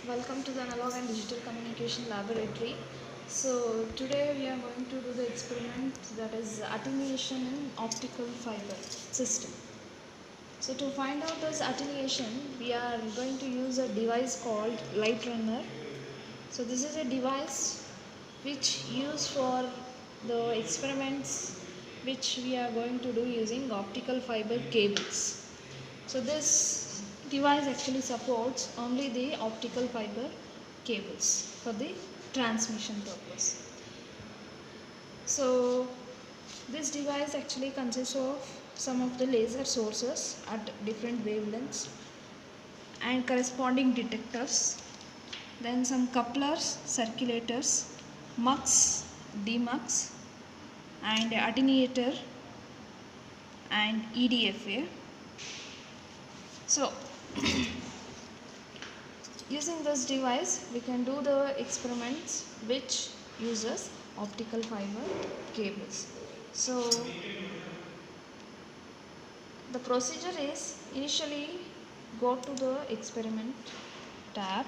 Welcome to the Analog and Digital Communication Laboratory. So today we are going to do the experiment that is attenuation in optical fiber system. So to find out this attenuation, we are going to use a device called light runner. So this is a device which used for the experiments which we are going to do using optical fiber cables. So this device actually supports only the optical fiber cables for the transmission purpose. So this device actually consists of some of the laser sources at different wavelengths and corresponding detectors, then some couplers, circulators, mux, demux, and attenuator and EDFA. So using this device we can do the experiments which uses optical fiber cables. So the procedure is initially go to the experiment tab.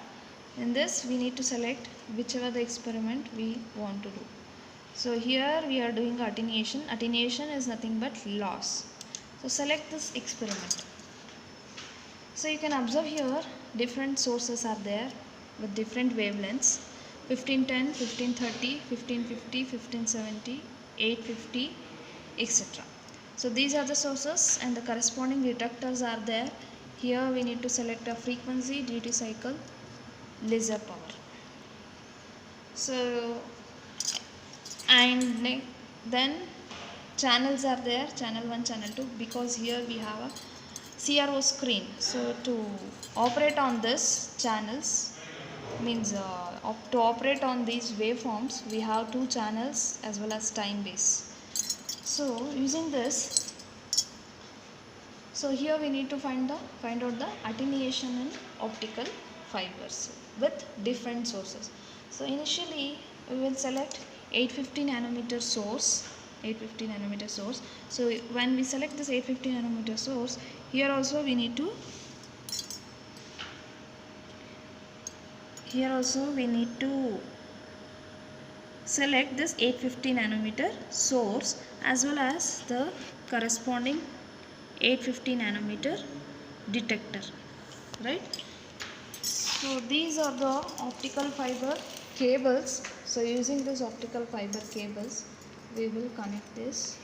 In this we need to select whichever the experiment we want to do. So here we are doing attenuation. Attenuation is nothing but loss. So select this experiment. So you can observe here different sources are there with different wavelengths 1510, 1530, 1550, 1570, 850, etc. So these are the sources and the corresponding detectors are there. Here we need to select a frequency, duty cycle, laser power. So and then channels are there, channel 1, channel 2, because here we have a CRO screen. So to operate on this channels means to operate on these waveforms we have two channels as well as time base. So using this, so here we need to find out the attenuation in optical fibers with different sources. So initially we will select 850 nanometer source. 850 nanometer source. So when we select this 850 nanometer source, here also we need to select this 850 nanometer source as well as the corresponding 850 nanometer detector, right? So these are the optical fiber cables. So using this optical fiber cables we will connect this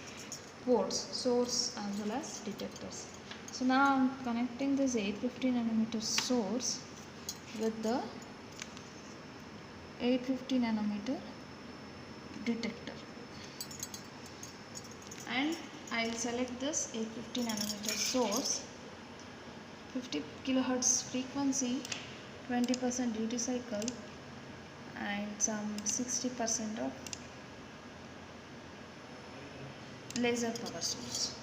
ports, source as well as detectors. So now I am connecting this 850 nanometer source with the 850 nanometer detector, and I will select this 850 nanometer source, 50 kilohertz frequency, 20% duty cycle, and some 60% of laser power source.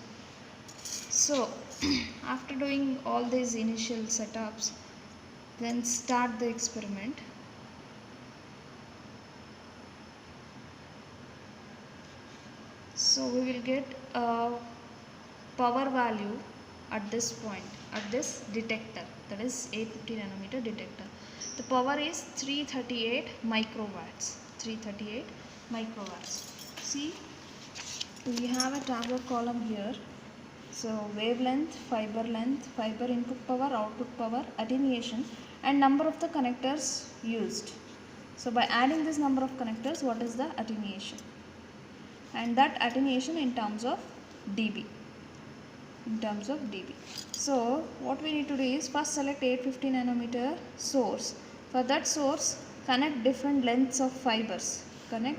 So after doing all these initial setups, then start the experiment. So we will get a power value at this point, at this detector, that is 850 nanometer detector. The power is 338 microwatts. 338 microwatts. See, we have a tabular column here. So wavelength, fiber length, fiber input power, output power, attenuation, and number of the connectors used. So by adding this number of connectors, what is the attenuation? And that attenuation in terms of dB. So what we need to do is first select 850 nanometer source. For that source, connect different lengths of fibers. And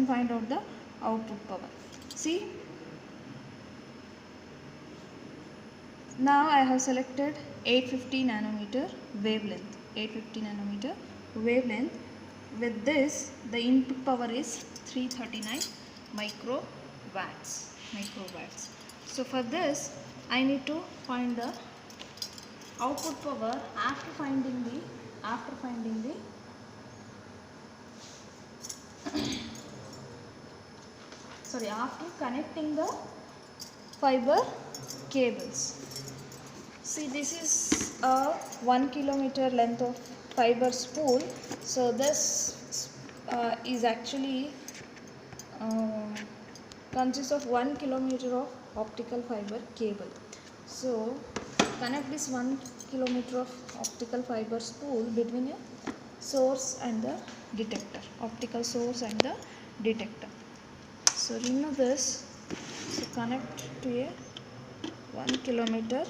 find out the output power. See, now I have selected 850 nanometer wavelength. 850 nanometer wavelength. With this, the input power is 339 microwatts. So for this, I need to find the output power after connecting the fiber cables. See, this is a 1 kilometer length of fiber spool. So this is actually uh, consists of 1 kilometer of optical fiber cable. So connect this 1 kilometer of optical fiber spool between a source and the detector, optical source and the detector. So remove this. So connect to a 1 kilometer